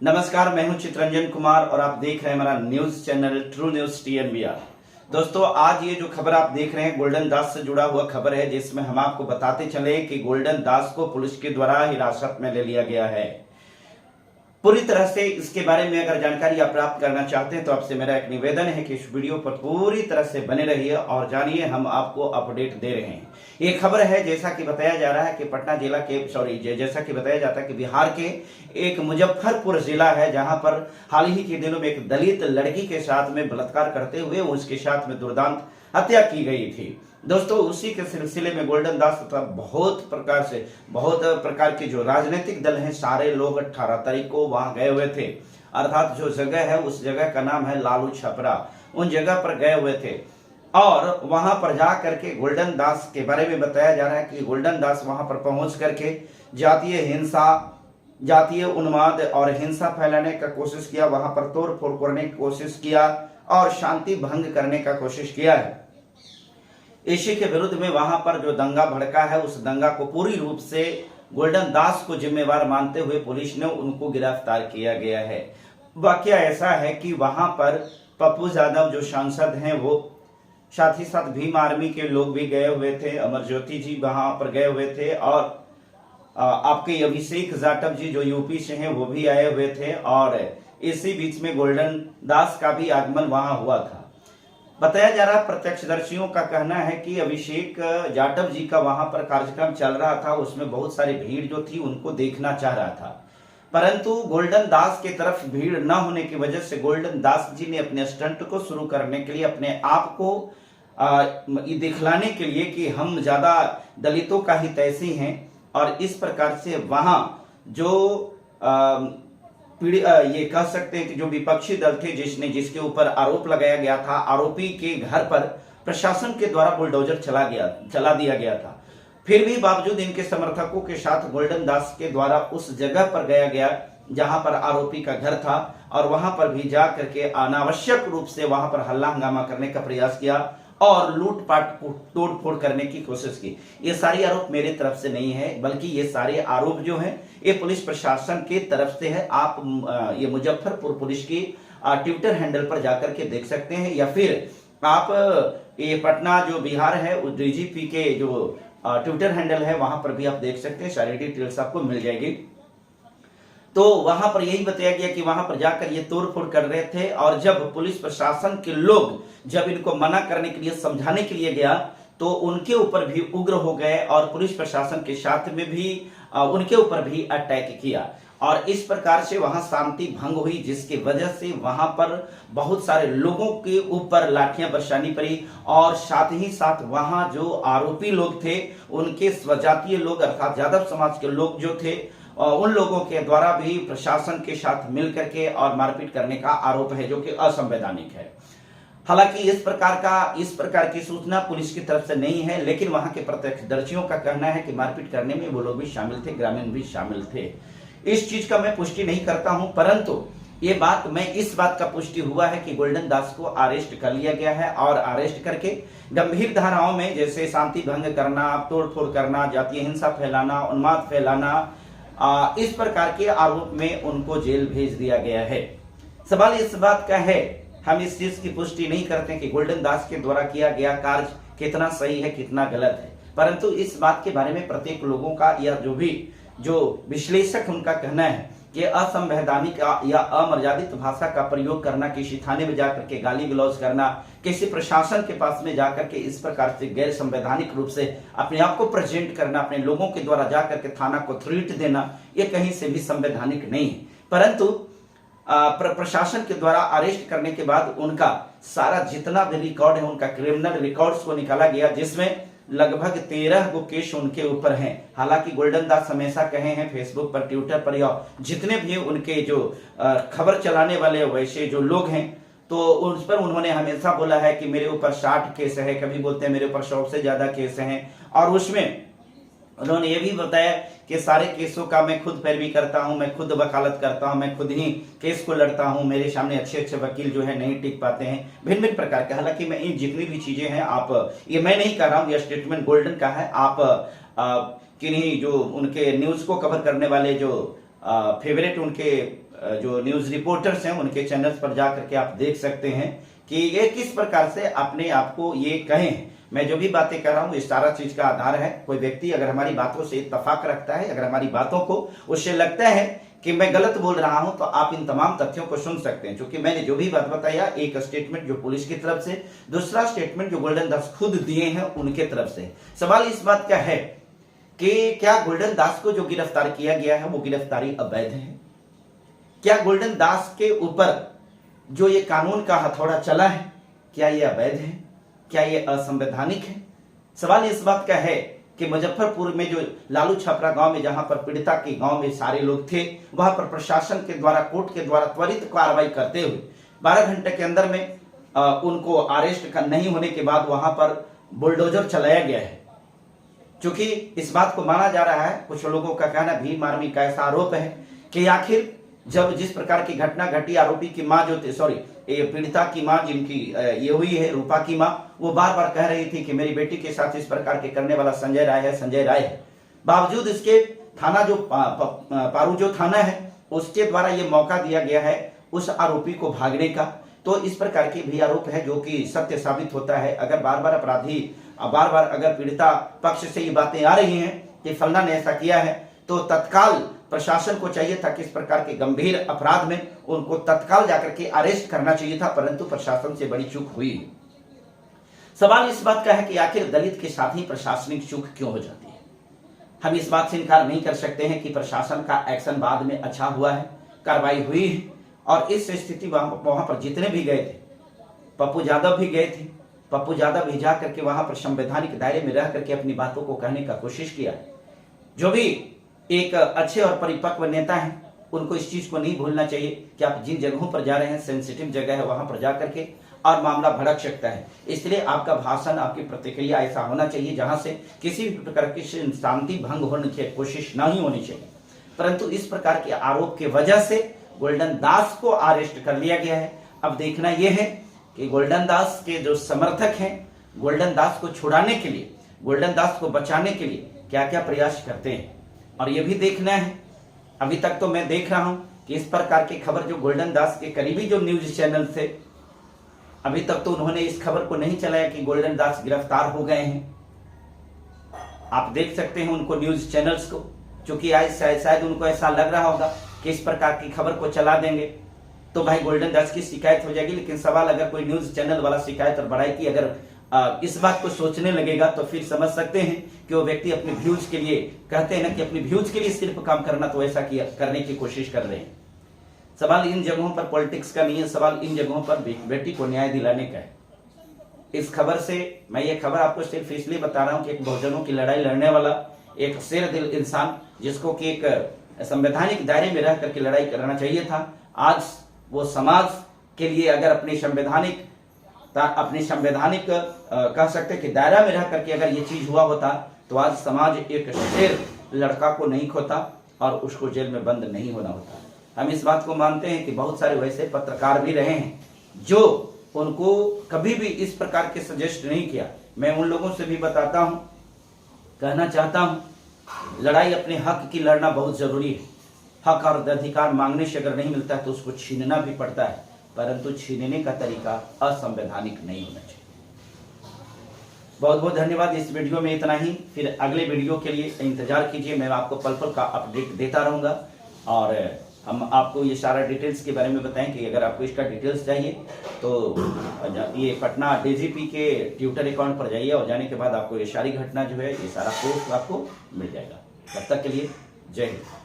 नमस्कार, मैं हूं चित्रंजन कुमार और आप देख रहे हैं हमारा news channel true news TNBR। दोस्तों, आज ये जो खबर आप देख रहे हैं गोल्डन दास से जुड़ा हुआ खबर है, जिसमें हम आपको बताते चले कि गोल्डन दास को पुलिस के द्वारा हिरासत में ले लिया गया है। पूरी तरह से इसके बारे में अगर जानकारी आप प्राप्त करना चाहते हैं तो आपसे मेरा एक निवेदन है कि इस वीडियो पर पूरी तरह से बने रहिए और जानिए, हम आपको अपडेट दे रहे हैं। ये खबर है, जैसा कि बताया जा रहा है कि पटना जिला के जैसा कि बताया जाता है कि बिहार के एक मुजफ्फरपुर जिला है, जहां पर हाल ही के दिनों में एक दलित लड़की के साथ में बलात्कार करते हुए उसके साथ में दुर्दांत हत्या की गई थी। दोस्तों, उसी के सिलसिले में गोल्डन दास तथा बहुत प्रकार के जो राजनीतिक दल हैं, सारे लोग 18 तारीख को वहां गए हुए थे। अर्थात जो जगह है उस जगह का नाम है लालू छपरा। उन जगह पर गए हुए थे और वहां पर जा करके गोल्डन दास के बारे में बताया जा रहा है कि गोल्डन दास वहां पर पहुंच करके जातीय हिंसा, जातीय उन्माद और हिंसा फैलाने का कोशिश किया, वहां पर तोड़ फोड़ करने की कोशिश किया और शांति भंग करने का कोशिश किया है। इसी के विरुद्ध में वहां पर जो दंगा भड़का है, उस दंगा को पूरी रूप से गोल्डन दास को जिम्मेवार मानते हुए पुलिस ने उनको गिरफ्तार किया गया है। वाकया ऐसा है कि वहां पर पप्पू यादव जो सांसद हैं, वो साथ ही साथ भीम आर्मी के लोग भी गए हुए थे, अमरज्योति जी वहां पर गए हुए थे और आपके अभिषेक जाटव जी जो यूपी से हैं वो भी आए हुए थे और इसी बीच में गोल्डन दास का भी आगमन वहां हुआ था। बताया जा रहा, प्रत्यक्षदर्शियों का कहना है कि अभिषेक जाटव जी का वहां पर कार्यक्रम चल रहा था, उसमें बहुत सारी भीड़ जो थी उनको देखना चाह रहा था, परंतु गोल्डन दास की तरफ भीड़ न होने की वजह से गोल्डन दास जी ने अपने स्टंट को शुरू करने के लिए, अपने आप को दिखलाने के लिए कि हम ज्यादा दलितों का ही तैसी हैं और इस प्रकार से वहां जो ये कह सकते हैं कि जो विपक्षी दल थे जिसके ऊपर आरोप लगाया गया था, आरोपी के घर पर प्रशासन के द्वारा बुलडोजर चला दिया गया था, फिर भी बावजूद इनके समर्थकों के साथ गोल्डन दास के द्वारा उस जगह पर गया जहां पर आरोपी का घर था और वहां पर भी जा करके अनावश्यक रूप से वहां पर हल्ला हंगामा करने का प्रयास किया और लूटपाट तोड़ फोड़ करने की कोशिश की। ये सारे आरोप मेरे तरफ से नहीं है, बल्कि ये सारे आरोप जो हैं ये पुलिस प्रशासन की तरफ से है। आप ये मुजफ्फरपुर पुलिस की ट्विटर हैंडल पर जाकर के देख सकते हैं, या फिर आप ये पटना जो बिहार है उस DGP के जो ट्विटर हैंडल है वहां पर भी आप देख सकते हैं, सारी डिटेल्स आपको मिल जाएगी। तो वहां पर यही बताया गया कि वहां पर जाकर ये तोड़फोड़ कर रहे थे और जब पुलिस प्रशासन के लोग जब इनको मना करने के लिए, समझाने के लिए गया तो उनके ऊपर भी उग्र हो गए और पुलिस प्रशासन के साथ में भी उनके ऊपर भी अटैक किया और इस प्रकार से वहां शांति भंग हुई, जिसकी वजह से वहां पर बहुत सारे लोगों के ऊपर लाठियां बरसानी पड़ी और साथ ही साथ वहां जो आरोपी लोग थे उनके स्वजातीय लोग अर्थात यादव समाज के लोग जो थे उन लोगों के द्वारा भी प्रशासन के साथ मिलकर के और मारपीट करने का आरोप है, जो कि असंवैधानिक है। हालांकि इस प्रकार की सूचना पुलिस की तरफ से नहीं है, लेकिन वहां के प्रत्यक्षदर्शियों का कहना है कि मारपीट करने में वो लोग भी शामिल थे, ग्रामीण भी शामिल थे। इस चीज का मैं पुष्टि नहीं करता हूं, परंतु इस बात का पुष्टि हुआ है कि गोल्डन दास को अरेस्ट कर लिया गया है और अरेस्ट करके गंभीर धाराओं में, जैसे शांति भंग करना, तोड़फोड़ करना, जातीय हिंसा फैलाना, उन्माद फैलाना, इस प्रकार के आरोप में उनको जेल भेज दिया गया है। सवाल इस बात का है, हम इस चीज की पुष्टि नहीं करते कि गोल्डन दास के द्वारा किया गया कार्य कितना सही है, कितना गलत है, परंतु इस बात के बारे में प्रत्येक लोगों का या जो विश्लेषक उनका कहना है कि असंवैधानिक या अमर्यादित भाषा का प्रयोग करना, किसी थाने में जाकर के गाली गलौज करना, किसी प्रशासन के पास में जाकर के इस प्रकार से गैर संवैधानिक रूप से अपने आप को प्रेजेंट करना, अपने लोगों के द्वारा जाकर के थाना को थ्रेट देना, ये कहीं से भी संवैधानिक नहीं है। परंतु प्रशासन के द्वारा अरेस्ट करने के बाद उनका सारा जितना भी रिकॉर्ड है, उनका क्रिमिनल रिकॉर्ड्स को निकाला गया, जिसमें लगभग 13 गो केस उनके ऊपर हैं। हालांकि गोल्डन दास हमेशा कहे हैं फेसबुक पर, ट्विटर पर या जितने भी उनके जो खबर चलाने वाले वैसे जो लोग हैं, तो उस पर उन्होंने हमेशा बोला है कि मेरे ऊपर 60 केस है, कभी बोलते हैं मेरे ऊपर 100 से ज्यादा केस हैं और उसमें उन्होंने ये भी बताया कि सारे केसों का मैं खुद पैरवी करता हूं, मैं खुद वकालत करता हूं, मैं खुद ही केस को लड़ता हूं, मेरे सामने अच्छे वकील जो है नहीं टिक पाते हैं, भिन्न भिन्न प्रकार के। हालांकि मैं इन जितनी भी चीजें हैं, आप ये मैं नहीं कर रहा हूं, यह स्टेटमेंट गोल्डन का है। आप किन्हीं जो उनके न्यूज को कवर करने वाले जो फेवरेट उनके जो न्यूज रिपोर्टर्स हैं उनके चैनल्स पर जा करके आप देख सकते हैं कि ये किस प्रकार से अपने आप को ये कहें। मैं जो भी बातें कर रहा हूँ इस सारा चीज का आधार है। कोई व्यक्ति अगर हमारी बातों से इत्तेफाक रखता है, अगर हमारी बातों को उससे लगता है कि मैं गलत बोल रहा हूं, तो आप इन तमाम तथ्यों को सुन सकते हैं। क्योंकि मैंने जो भी बात बताया, एक स्टेटमेंट जो पुलिस की तरफ से, दूसरा स्टेटमेंट जो गोल्डन दास खुद दिए हैं उनके तरफ से। सवाल इस बात का है कि क्या गोल्डन दास को जो गिरफ्तार किया गया है वो गिरफ्तारी अवैध है? क्या गोल्डन दास के ऊपर जो ये कानून का हथौड़ा चला है, क्या ये अवैध है? क्या ये असंवैधानिक है? सवाल इस बात का है कि मुजफ्फरपुर में जो लालू छपरा गांव में, जहां पर पीड़िता के गांव में सारे लोग थे, वहां पर प्रशासन के द्वारा, कोर्ट के द्वारा त्वरित कार्रवाई करते हुए 12 घंटे के अंदर में उनको अरेस्ट नहीं होने के बाद वहां पर बुलडोजर चलाया गया है। क्योंकि इस बात को माना जा रहा है, कुछ लोगों का कहना, भीम आर्मी का ऐसा आरोप है कि आखिर जब जिस प्रकार की घटना घटी, आरोपी की मां जो थी, पीड़िता की मां जिनकी ये हुई है, रूपा की मां, वो बार बार कह रही थी कि मेरी बेटी के साथ इस प्रकार के करने वाला संजय राय है। बावजूद इसके थाना जो पारू जो थाना है उसके द्वारा ये मौका दिया गया है उस आरोपी को भागने का। तो इस प्रकार के भी आरोप है जो कि सत्य साबित होता है। अगर बार बार अपराधी, बार बार अगर पीड़िता पक्ष से ये बातें आ रही हैं कि फलना ने ऐसा किया है, तो तत्काल प्रशासन को चाहिए था कि इस प्रकार के गंभीर अपराध में उनको तत्काल जाकर के अरेस्ट करना चाहिए था, परंतु प्रशासन से बड़ी चूक हुई। सवाल इस बात का है कि आखिर दलित के साथ ही प्रशासनिक चूक क्यों हो जाती है? हम इस बात से इनकार नहीं कर सकते हैं कि प्रशासन का एक्शन बाद में अच्छा हुआ है, कार्रवाई हुई है। और इस स्थिति वहां पर जितने भी गए थे, पप्पू यादव भी गए थे, पप्पू यादव भी जा करके वहां पर संवैधानिक दायरे में रह करके अपनी बातों को कहने का कोशिश किया। जो भी एक अच्छे और परिपक्व नेता हैं उनको इस चीज को नहीं भूलना चाहिए कि आप जिन जगहों पर जा रहे हैं, सेंसिटिव जगह है, वहां पर जा करके और मामला भड़क सकता है। इसलिए आपका भाषण, आपकी प्रतिक्रिया ऐसा होना चाहिए जहां से किसी भी प्रकार की शांति भंग होने की कोशिश नहीं होनी चाहिए। परंतु इस प्रकार के आरोप की वजह से गोल्डन दास को अरेस्ट कर लिया गया है। अब देखना यह है कि गोल्डन दास के जो समर्थक हैं गोल्डन दास को छुड़ाने के लिए, गोल्डन दास को बचाने के लिए क्या क्या प्रयास करते हैं। और यह भी देखना है, अभी तक तो मैं देख रहा हूं कि इस प्रकार की खबर जो गोल्डन दास के करीबी जो न्यूज चैनल थे, अभी तक तो उन्होंने इस खबर को नहीं चलाया कि गोल्डन दास गिरफ्तार हो गए हैं। आप देख सकते हैं उनको न्यूज चैनल्स को, क्योंकि आज शायद उनको ऐसा लग रहा होगा कि इस प्रकार की खबर को चला देंगे तो भाई गोल्डन दास की शिकायत हो जाएगी। लेकिन सवाल, अगर कोई न्यूज चैनल वाला शिकायत और बड़ाई की अगर इस बात को सोचने लगेगा तो फिर समझ सकते हैं कि वो व्यक्ति अपने व्यूज के लिए, कहते हैं ना कि अपने व्यूज के लिए सिर्फ काम करना, तो ऐसा करने की कोशिश कर रहे हैं। सवाल इन जगहों पर पॉलिटिक्स का नहीं है, सवाल इन जगहों पर बेटी को न्याय दिलाने का है। इस खबर से मैं ये खबर आपको सिर्फ इसलिए बता रहा हूं कि एक बहुजनों की लड़ाई लड़ने वाला, एक शेर दिल इंसान, जिसको कि एक संवैधानिक दायरे में रह करके लड़ाई करना चाहिए था, आज वो समाज के लिए अगर अपनी संवैधानिक कह सकते कि दायरा में रह करके अगर ये चीज हुआ होता तो आज समाज एक शेर लड़का को नहीं खोता और उसको जेल में बंद नहीं होना होता। हम इस बात को मानते हैं कि बहुत सारे वैसे पत्रकार भी रहे हैं जो उनको कभी भी इस प्रकार के सजेस्ट नहीं किया। मैं उन लोगों से भी बताता हूं, कहना चाहता हूं, लड़ाई अपने हक की लड़ना बहुत जरूरी है। हक और अधिकार मांगने से अगर नहीं मिलता है तो उसको छीनना भी पड़ता है, परंतु छीनने का तरीका असंवैधानिक नहीं होना चाहिए। बहुत बहुत धन्यवाद। इस वीडियो में इतना ही, फिर अगले वीडियो के लिए इंतजार कीजिए। मैं आपको पल पल का अपडेट देता रहूंगा और हम आपको ये सारा डिटेल्स के बारे में बताएं कि अगर आपको इसका डिटेल्स चाहिए तो ये पटना डीजीपी के ट्विटर अकाउंट पर जाइए और जाने के बाद आपको ये सारी घटना जो है, ये सारा पोस्ट आपको मिल जाएगा। तब तक के लिए जय हिंद।